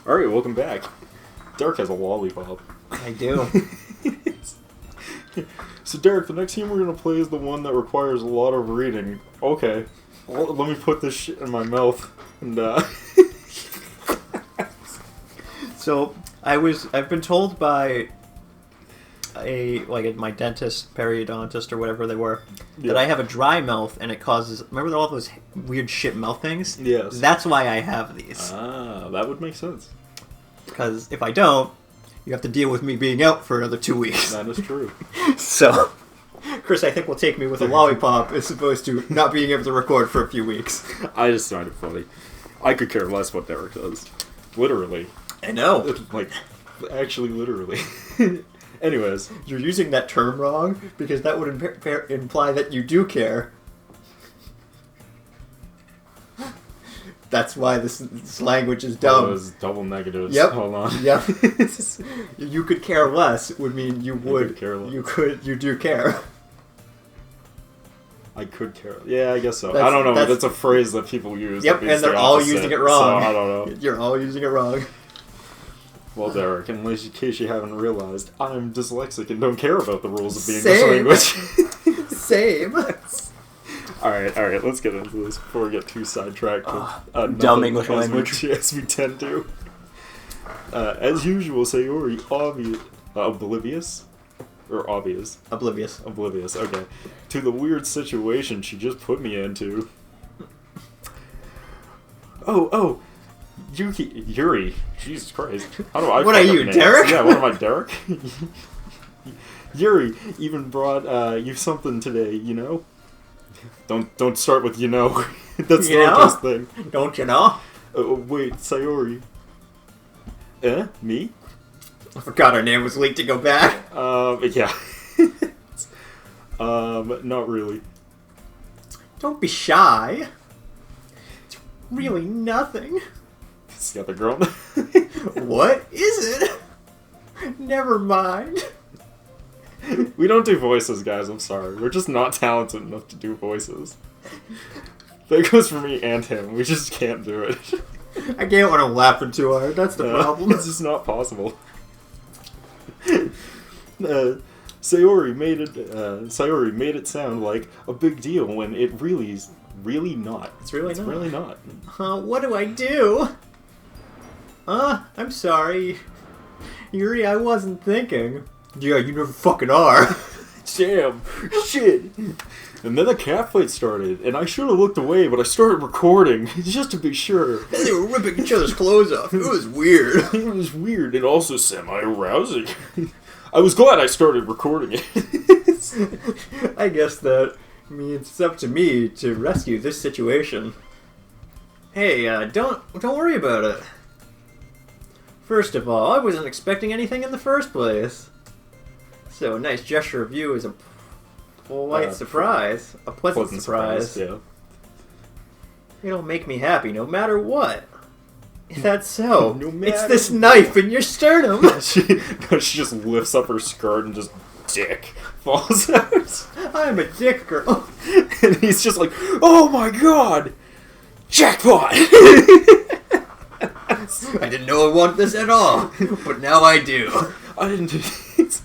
Alright, welcome back. Derek has a lollipop. I do. So Derek, the next game we're going to play is the one that requires a lot of reading. Okay. Well, let me put this shit in my mouth. And, So, I've been told by my dentist, periodontist, or whatever they were, that I have a dry mouth and it causes, remember all those weird shit mouth things? Yes. That's why I have these. Ah, that would make sense. Because if I don't, you have to deal with me being out for another 2 weeks. That is true. So, Chris, I think will take me with a lollipop as opposed to not being able to record for a few weeks. I just find it funny. I could care less what Derek does. Literally. I know. Like, actually literally. Anyways. You're using that term wrong, because that would imply that you do care. That's why this language is dumb. Those double negatives. Yep. Hold on. Yep. You could care less would mean you would. Care less. You do care. I could care. Yeah, I guess so. I don't know. That's a phrase that people use. Yep, and they're all using it wrong. So I don't know. You're all using it wrong. Well, Derek, in case you haven't realized, I'm dyslexic and don't care about the rules of the English language. Same. Alright, let's get into this before we get too sidetracked with dumb English language. As we tend to. As usual, Sayori, oblivious? Or obvious? Oblivious. Oblivious, okay. To the weird situation she just put me into. Oh, Yuri. Jesus Christ. How do I What are you, names? Derek? Yeah, what am I, Derek? Yuri even brought you something today, you know? Don't start with you know. That's you the know? best thing. Don't you know? Wait, Sayori. Me? I forgot her name was leaked to go back. Yeah. Not really. Don't be shy. It's really nothing. It's the other girl. What is it? Never mind. We don't do voices, guys, I'm sorry. We're just not talented enough to do voices. That goes for me and him. We just can't do it. I can't when I'm laughing too hard. That's the problem. It's just not possible. Sayori made it sound like a big deal when it really is really not. It's really not. What do I do? I'm sorry. Yuri, I wasn't thinking. Yeah, you never fucking are. Damn. Shit. And then the cat fight started, and I should have looked away, but I started recording, just to be sure. They were ripping each other's clothes off. It was weird. It was weird, and also semi-arousing. I was glad I started recording it. I guess that means it's up to me to rescue this situation. Hey, don't worry about it. First of all, I wasn't expecting anything in the first place. So a nice gesture of you is a polite surprise. A pleasant surprise. Yeah. It'll make me happy no matter what. Is that so? No matter it's this knife in your sternum. she just lifts up her skirt and just dick falls out. I'm a dick girl. And he's just like, oh my god! Jackpot! I didn't know I wanted this at all, but now I do. I didn't do it.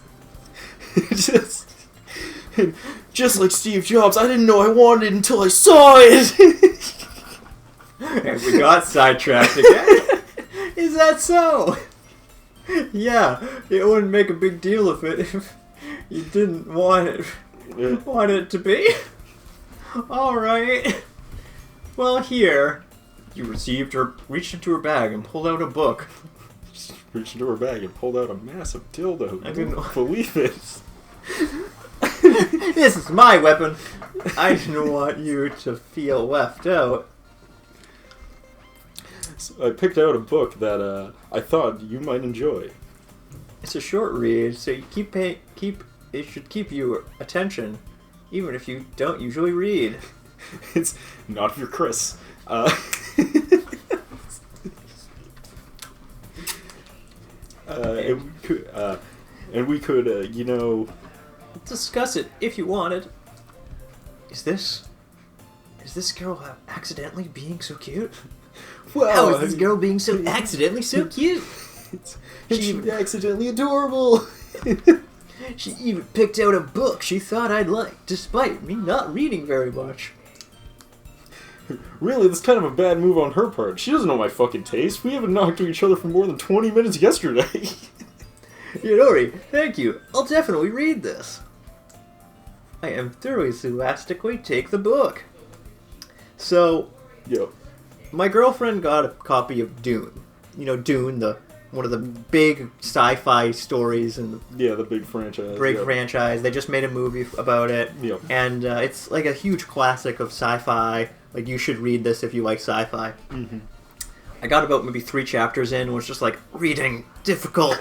Just like Steve Jobs, I didn't know I wanted it until I saw it. And we got sidetracked again. Is that so? Yeah, it wouldn't make a big deal of it if you didn't want it to be. All right. Well, here. You reached into her bag and pulled out a book. She reached into her bag and pulled out a massive dildo. I didn't believe it. This is my weapon. I didn't want you to feel left out. So I picked out a book that I thought you might enjoy. It's a short read, so you it should keep your attention, even if you don't usually read. It's not if you're Chris. And we could, you know... discuss it if you wanted. Is this girl accidentally being so cute? How is this girl being so accidentally so cute? She's accidentally adorable. She even picked out a book she thought I'd like, despite me not reading very much. Really, that's kind of a bad move on her part. She doesn't know my fucking taste. We haven't knocked to each other for more than 20 minutes yesterday. Yodori, thank you. I'll definitely read this. I enthusiastically take the book. So, Yep. my girlfriend got a copy of Dune. You know, Dune, one of the big sci-fi stories and the big franchise. franchise. They just made a movie about it. Yep. And it's like a huge classic of sci-fi. Like, you should read this if you like sci-fi. Mm-hmm. I got about maybe 3 chapters in and was just like, reading, difficult,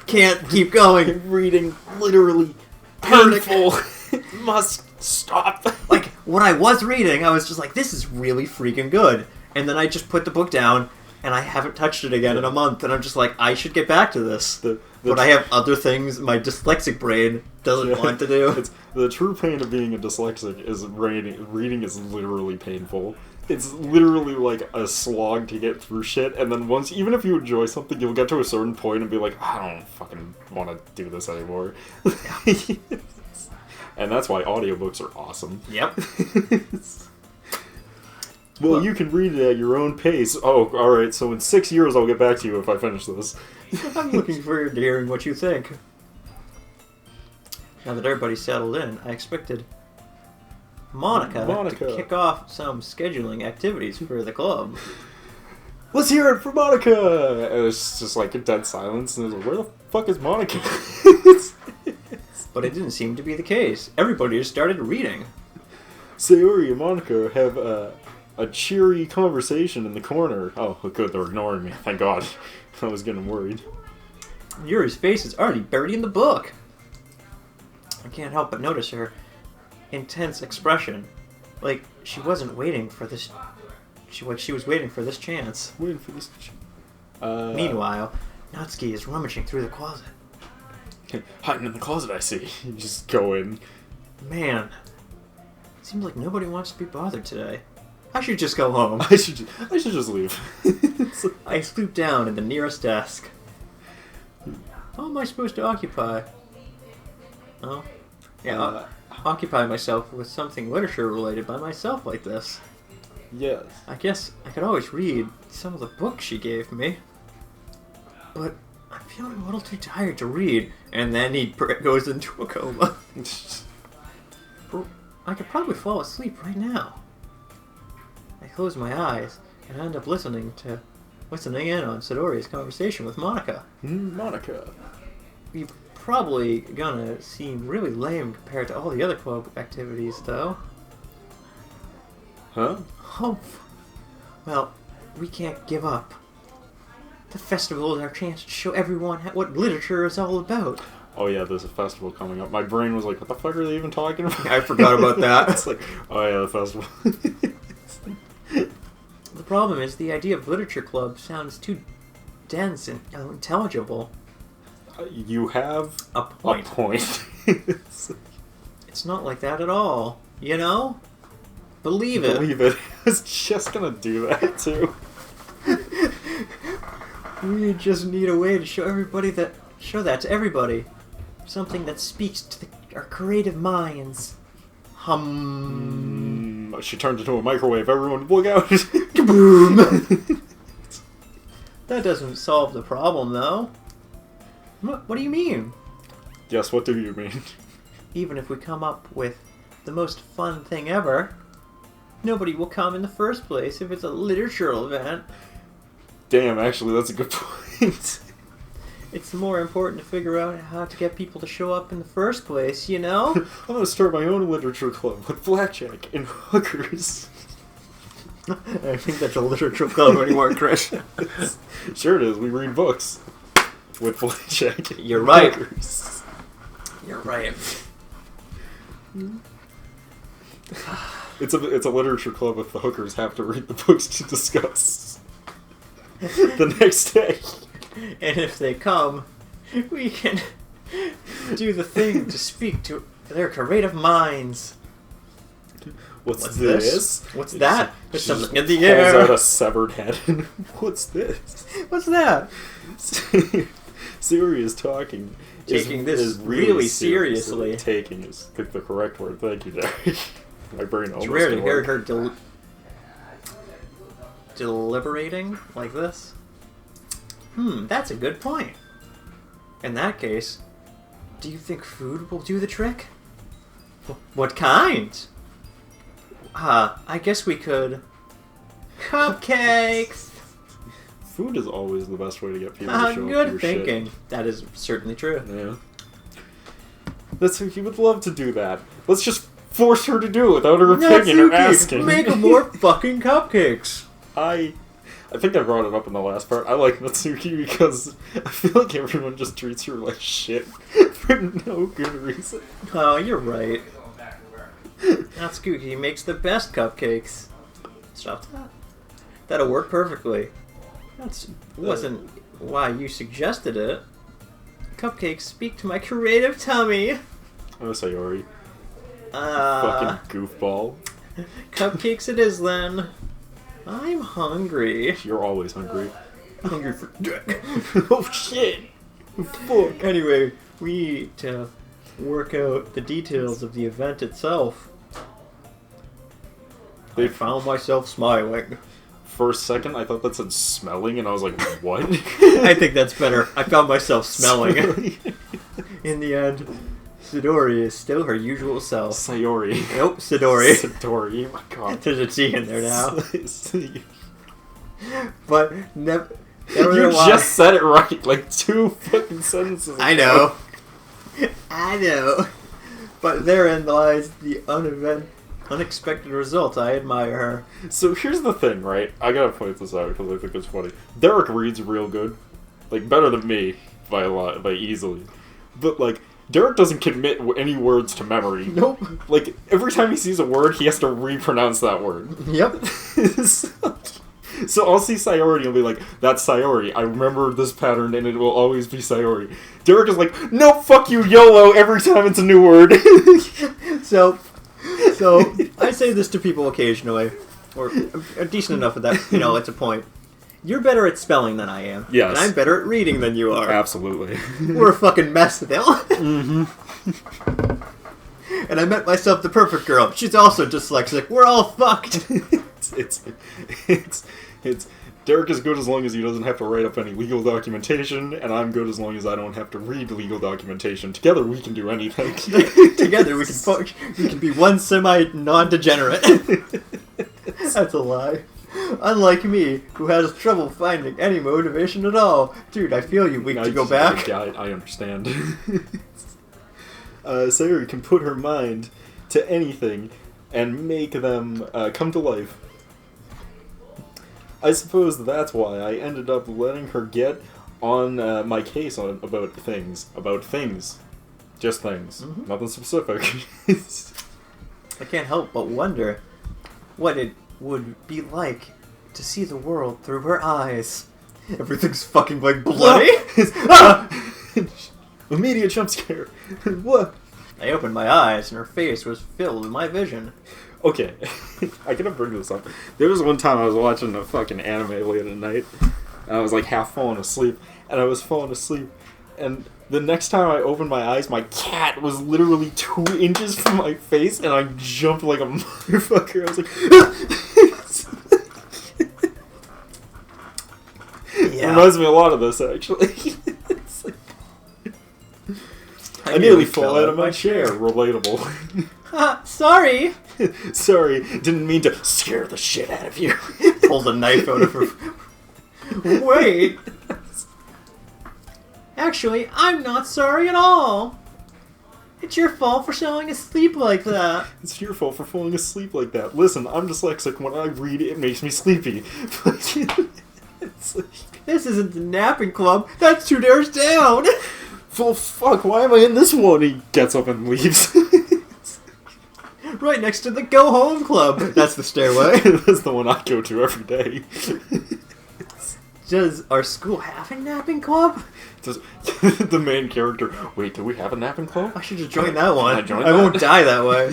can't keep going. Reading, literally painful. Must stop. Like, when I was reading, I was just like, this is really freaking good. And then I just put the book down, and I haven't touched it again in a month, and I'm just like, I should get back to this. But I have other things my dyslexic brain doesn't want to do. The true pain of being a dyslexic is reading is literally painful. It's literally like a slog to get through shit, and then once, even if you enjoy something, you'll get to a certain point and be like, I don't fucking want to do this anymore. And that's why audiobooks are awesome. Yep. Well, you can read it at your own pace. Oh, alright, so in 6 years I'll get back to you if I finish this. I'm looking forward to hearing what you think. Now that everybody's settled in, I expected Monica to kick off some scheduling activities for the club. Let's hear it for Monica! And it's just like a dead silence, and it's like, where the fuck is Monica? But it didn't seem to be the case. Everybody just started reading. Sayori and Monica have a cheery conversation in the corner. Oh, good, they're ignoring me. Thank God. I was getting worried. Yuri's face is already buried in the book. I can't help but notice her intense expression. Like, she wasn't waiting for this... She was waiting for this chance. Waiting for this Meanwhile, Natsuki is rummaging through the closet. Hiding in the closet, I see. You just go in. Man, it seems like nobody wants to be bothered today. I should just go home. I should just leave. I stoop down at the nearest desk. How am I supposed to occupy? Oh, yeah, occupy myself with something literature-related by myself like this. Yes. I guess I could always read some of the books she gave me. But I'm feeling a little too tired to read. And then he goes into a coma. I could probably fall asleep right now. I close my eyes and end up listening in on Sidori's conversation with Monica. Monica. You're probably gonna seem really lame compared to all the other club activities, though. Huh? Oh, well, we can't give up. The festival is our chance to show everyone what literature is all about. Oh yeah, there's a festival coming up. My brain was like, what the fuck are they even talking about? I forgot about that. It's like, oh yeah, the festival. The problem is the idea of literature club sounds too dense and unintelligible. You have a point. It's not like that at all, you know? Believe it. Believe it. I was just gonna do that too. We just need a way to show that to everybody. Something that speaks to our creative minds. She turned into a microwave. Everyone look out. Kaboom! That doesn't solve the problem, though. What do you mean? Yes, what do you mean? Even if we come up with the most fun thing ever, nobody will come in the first place if it's a literature event. Damn, actually, that's a good point. It's more important to figure out how to get people to show up in the first place, you know? I'm gonna start my own literature club with blackjack and hookers. I think that's a literature club anymore, Chris. Sure it is. We read books with blackjack. You're right. Hookers. You're right. It's a literature club if the hookers have to read the books to discuss the next day. And if they come, we can do the thing to speak to their creative minds. What's this? What's that? There's She something in just the pulls air. out a severed head. What's this? What's that? Sayori is talking. Taking this is really seriously. seriously. Taking is the correct word. Thank you, Derek. My brain It's almost rare to didn't hear work. her deliberating like this. That's a good point. In that case, do you think food will do the trick? What kind? I guess we could... Cupcakes! Food is always the best way to get people to show up to Good your thinking. shit. That is certainly true. Yeah. He would love to do that. Let's just force her to do it without her opinion or asking. Make more fucking cupcakes! I think I brought it up in the last part. I like Natsuki because I feel like everyone just treats her like shit for no good reason. Oh, you're right. Natsuki makes the best cupcakes. Stop that. That'll work perfectly. That wasn't why you suggested it. Cupcakes speak to my creative tummy. Oh, Sayori. Fucking goofball. Cupcakes it is then. I'm hungry. You're always hungry. Hungry for dick. Oh shit! Fuck. Anyway, we need to work out the details of the event itself. I found myself smiling. For a second, I thought that said smelling, and I was like, what? I think that's better. I found myself smelling. In the end, Sidori is still her usual self. Sayori. Nope, Sidori. Sidori, oh my god. There's a T in there now. You But never just said it right, like 2 fucking sentences ago. I know. I know. But therein lies the unexpected result. I admire her. So here's the thing, right? I gotta point this out because I think it's funny. Derek reads real good. Like, better than me by a lot, by easily. But, like, Derek doesn't commit any words to memory. Nope. Like, every time he sees a word, he has to repronounce that word. Yep. So I'll see Sayori and I'll be like, that's Sayori. I remember this pattern and it will always be Sayori. Derek is like, no, fuck you, YOLO, every time it's a new word. So I say this to people occasionally, or decent enough at that, it's a point. You're better at spelling than I am. Yes. And I'm better at reading than you are. Absolutely. We're a fucking mess, Bill. Mm-hmm. And I met myself the perfect girl. She's also dyslexic. We're all fucked. It's Derek is good as long as he doesn't have to write up any legal documentation, and I'm good as long as I don't have to read legal documentation. Together we can do anything. Together we can be one semi-non-degenerate. That's a lie. Unlike me, who has trouble finding any motivation at all. Dude, I feel you, weak to go back. I understand. Sayori can put her mind to anything and make them come to life. I suppose that's why I ended up letting her get on my case about things. Just things. Mm-hmm. Nothing specific. I can't help but wonder what it would be like to see the world through her eyes. Everything's fucking like bloody. Immediate jump scare. What? I opened my eyes and her face was filled with my vision. Okay, I gotta bring this up. There was one time I was watching a fucking anime late at night, and I was like half falling asleep, and and the next time I opened my eyes, my cat was literally 2 inches from my face, and I jumped like a motherfucker. I was like, Yeah. It reminds me a lot of this, actually. It's like, I nearly fell out of my chair. Relatable. Sorry. Sorry, didn't mean to scare the shit out of you. Pulls a knife out of her. Wait. Actually, I'm not sorry at all. It's your fault for falling asleep like that. It's your fault for falling asleep like that. Listen, I'm dyslexic. When I read, it makes me sleepy. It's like, this isn't the napping club. That's 2 doors down. well, fuck, why am I in this one? He gets up and leaves. Right next to the go home club. That's the stairway. That's the one I go to every day. Does our school have a napping club? The main character, wait, do we have a napping club? I should just join that one. I join I that? won't die that way.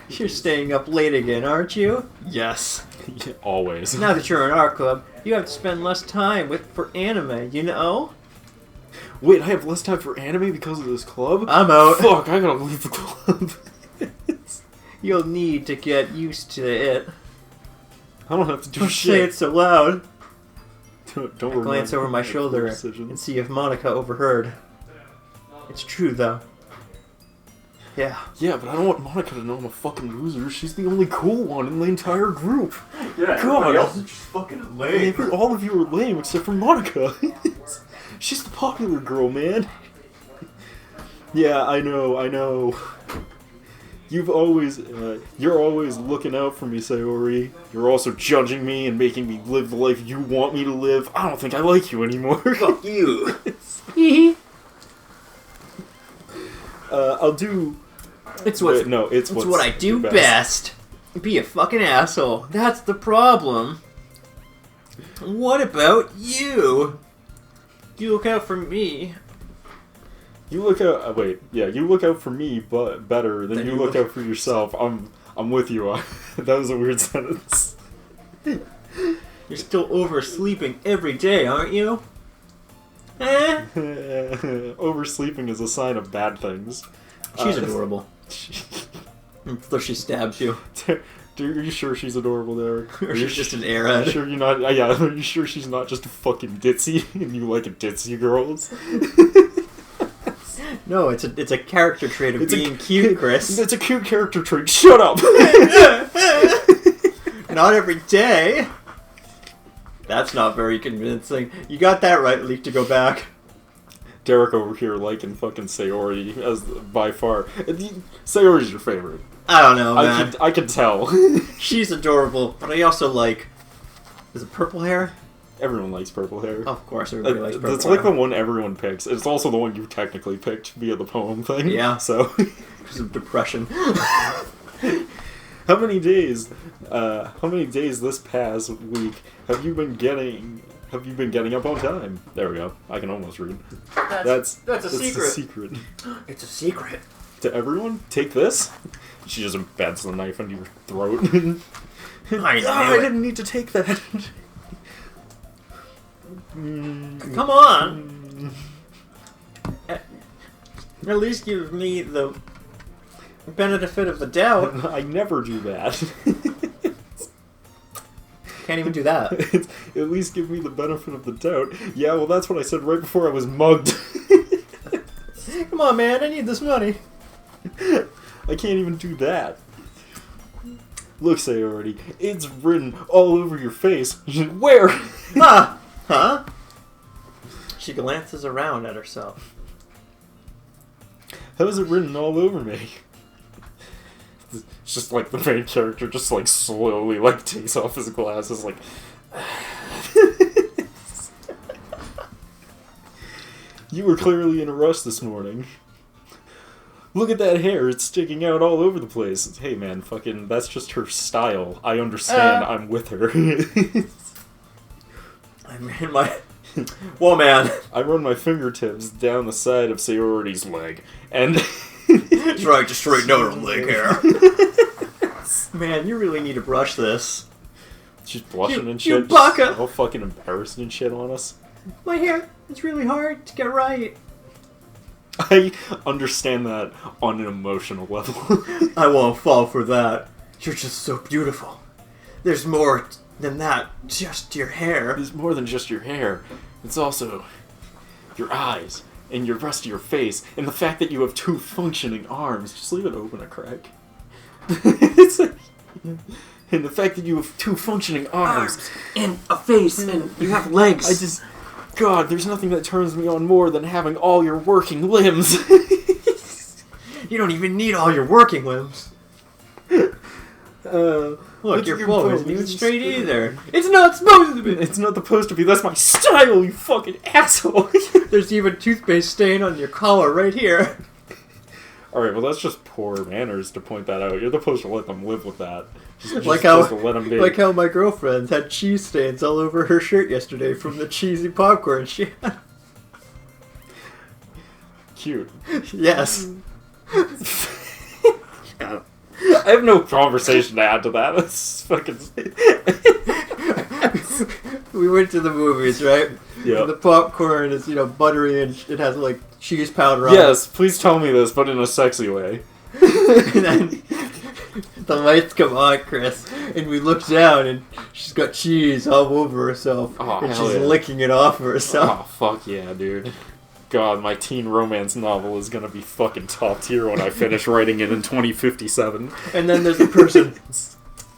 You're staying up late again, aren't you? Yes. Always. Now that you're in our club, you have to spend less time for anime, you know? Wait, I have less time for anime because of this club? I'm out. Fuck, I gotta leave the club. You'll need to get used to it. I don't have to do Don't shit. say it so loud. Don't I glance over my shoulder and see if Monica overheard. It's true, though. Yeah. Yeah, but I don't want Monica to know I'm a fucking loser. She's the only cool one in the entire group. Yeah, God, else is just fucking lame. all of you are lame except for Monica. She's the popular girl, man. Yeah, I know. You're always looking out for me, Sayori. You're also judging me and making me live the life you want me to live. I don't think I like you anymore. Fuck you. I'll do... It's what I do best. Be a fucking asshole. That's the problem. What about you? You look out for me. You look out. You look out for me, but better than you look out for yourself. I'm with you. That was a weird sentence. You're still oversleeping every day, aren't you? Oversleeping is a sign of bad things. She's adorable. Until she stabs you. Are you sure she's adorable, Derek? Or she's just an airhead. Are you sure you're not? Yeah. Are you sure she's not just a fucking ditzy and you like a ditzy girls? No, it's a character trait of being cute, Chris. It's a cute character trait. Shut up. Not every day. That's not very convincing. You got that right, Leak, to go back. Derek over here liking fucking Sayori as by far. Sayori's your favorite. I don't know, man. I can tell. She's adorable, but I also like... Is it purple hair? Everyone likes purple hair. Oh, of course, everybody likes purple That's hair. like the one everyone picks. It's also the one you technically picked via the poem thing. Yeah. So... Because of depression. How many days this past week have you been getting up on time? There we go. I can almost read. That's a secret. It's a secret. To everyone, take this. She just embeds the knife into your throat. I didn't need to take that. Come on. At least give me the benefit of the doubt. I never do that. Can't even do that. At least give me the benefit of the doubt. Yeah, well, that's what I said right before I was mugged. Come on, man. I need this money. I can't even do that. Look, Sayori, it's written all over your face. Where? Huh? She glances around at herself. How is it written all over me? It's just like the main character just like slowly like takes off his glasses like... You were clearly in a rush this morning. Look at that hair, it's sticking out all over the place. Hey man, fucking, that's just her style. I understand, I'm with her. I'm in my... Whoa, man. I run my fingertips down the side of Sayori's leg, and... Try to straighten out her leg hair. Man, you really need to brush this. She's blushing and you shit. baka! Just all fucking embarrassed and shit on us. My hair, it's really hard to get right. I understand that on an emotional level. I won't fall for that. You're just so beautiful. There's more than that, just your hair. There's more than just your hair. It's also your eyes and your rest of your face and the fact that you have 2 functioning arms. Just leave it open a crack. It's like, and the fact that you have 2 functioning arms and a face and you have legs. God, there's nothing that turns me on more than having all your working limbs. You don't even need all your working limbs. Look, your bow isn't even straight either. It's not supposed to be. It's not supposed to be. That's my style, you fucking asshole. There's even toothpaste stain on your collar right here. Alright, well that's just poor manners to point that out. You're supposed to let them live with that. Just like supposed to let them be. Like how my girlfriend had cheese stains all over her shirt yesterday from the cheesy popcorn she had. cute. Yes. I have no conversation to add to that. It's fucking... We went to the movies, right? Yeah. The popcorn is, buttery and it has, like, cheese powder on Yes, please tell me this, but in a sexy way. it. And then the lights come on, Chris, and we look down and she's got cheese all over herself. Oh, and hell she's yeah. licking it off of herself. Oh, fuck yeah, dude. God, my teen romance novel is gonna be fucking top tier when I finish writing it in 2057. And then there's a person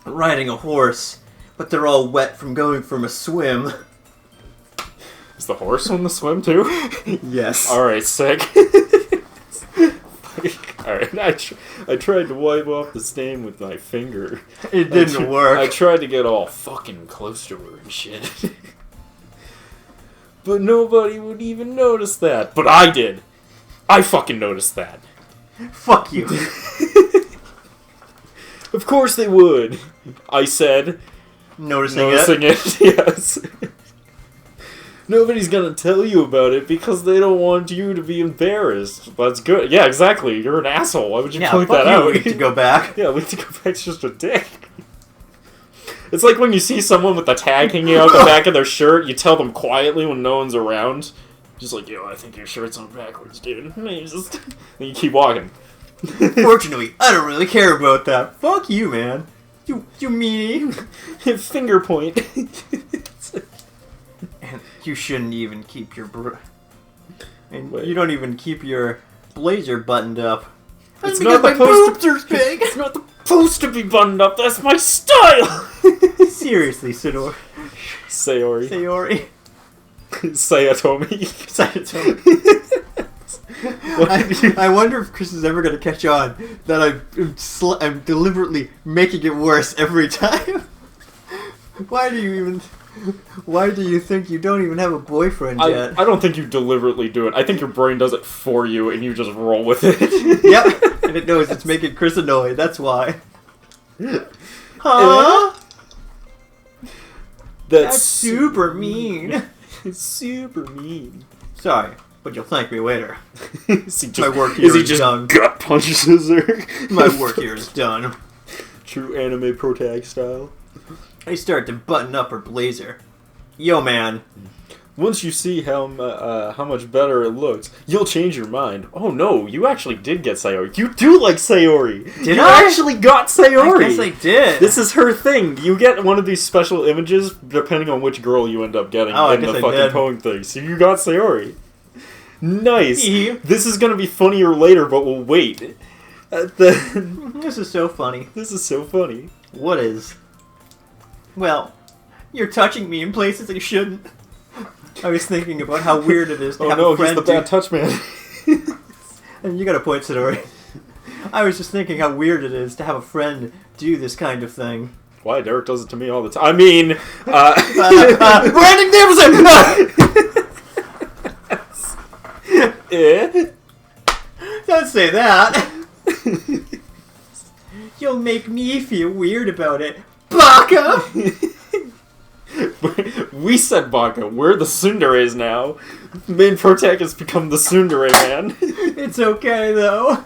riding a horse, but they're all wet from going from a swim. Is the horse on the swim, too? Yes. Alright, sick. Alright, I tried to wipe off the stain with my finger. It didn't work. I tried to get all fucking close to her and shit. But nobody would even notice that. But I did. I fucking noticed that. Fuck you. Of course they would. I said. Noticing it, yes. Nobody's gonna tell you about it because they don't want you to be embarrassed. That's good. Yeah, exactly. You're an asshole. Why would you point that out? We need to go back. Yeah, we need to go back to just a dick. It's like when you see someone with a tag hanging out the back of their shirt, you tell them quietly when no one's around. Just like, yo, I think your shirt's on backwards, dude. And you keep walking. Fortunately, I don't really care about that. Fuck you, man. You meanie. Finger point. And you shouldn't even keep your and Wait. you don't even keep your blazer buttoned up. It's not supposed to big. It's not supposed to be buttoned up. That's my style. Seriously, Sayori. Sayori. Sayatomi. I wonder if Chris is ever going to catch on that I'm deliberately making it worse every time. Why do you think you don't even have a boyfriend yet? I don't think you deliberately do it. I think your brain does it for you and you just roll with it. Yep, and it knows it's making Chris annoyed. That's why. Huh? That's super mean. It's super mean. Sorry, but you'll thank me later. My work here is done. Gut punches her. My work here is done. True anime protag style. I start to button up her blazer. Yo, man. Once you see how much better it looks, you'll change your mind. Oh no, you actually did get Sayori. You do like Sayori. Did you I? actually got Sayori. I guess I did. This is her thing. You get one of these special images depending on which girl you end up getting in the fucking poem thing. So you got Sayori. Nice. This is gonna be funnier later, but we'll wait. This is so funny. This is so funny. What is? Well, you're touching me in places that you shouldn't. I was thinking about how weird it is to have a friend. Oh no, he's the bad touch man. And you got a point, Sayori. I was just thinking how weird it is to have a friend do this kind of thing. Why? Derek does it to me all the time. I mean, Brandon Davidson! Don't say that. You'll make me feel weird about it. Baka! We said Baka. We're the tsunderes now. Main protagonist become the tsundere man. It's okay, though.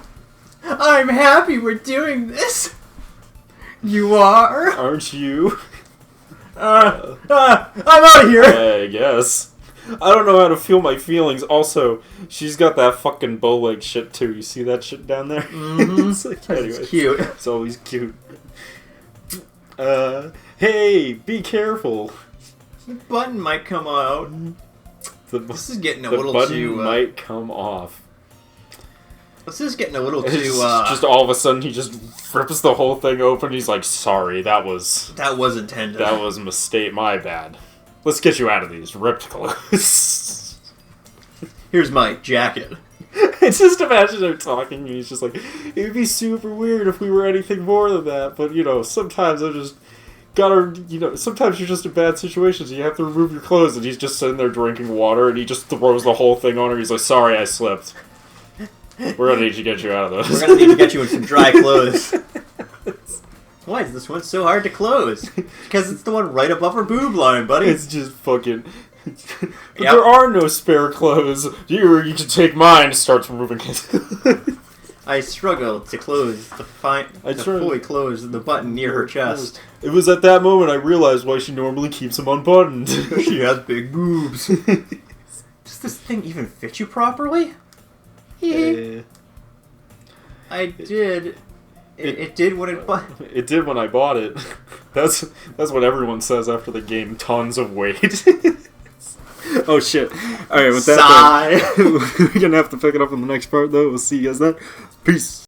I'm happy we're doing this. You are? Aren't you? I'm out of here. I guess. I don't know how to feel my feelings. Also, she's got that fucking bow leg shit too. You see that shit down there? Mm-hmm. It's like, anyway, it's cute. It's always cute. Hey, be careful. The button might come out. This is getting a little too... The button might come off. This is getting a little too... Just all of a sudden, he just rips the whole thing open. He's like, sorry, that was intended. That was a mistake. My bad. Let's get you out of these ripped clothes. Here's my jacket. It's just imagine him talking, and he's just like, it would be super weird if we were anything more than that, but, sometimes I just gotta, sometimes you're just in bad situations, and you have to remove your clothes, and he's just sitting there drinking water, and he just throws the whole thing on her, he's like, sorry, I slipped. We're gonna need to get you out of those. We're gonna need to get you in some dry clothes. Why is this one so hard to close? Because it's the one right above her boob line, buddy. It's just fucking... But there are no spare clothes. You can take mine. Starts removing his. I struggled to fully close the button near her chest. It was at that moment I realized why she normally keeps them unbuttoned. She has big boobs. Does this thing even fit you properly? I did. It did when it bought. It did when I bought it. That's what everyone says after the game. Tons of weight. Oh shit! All right, with that, we're gonna have to pick it up in the next part, though. We'll see you guys then. Peace.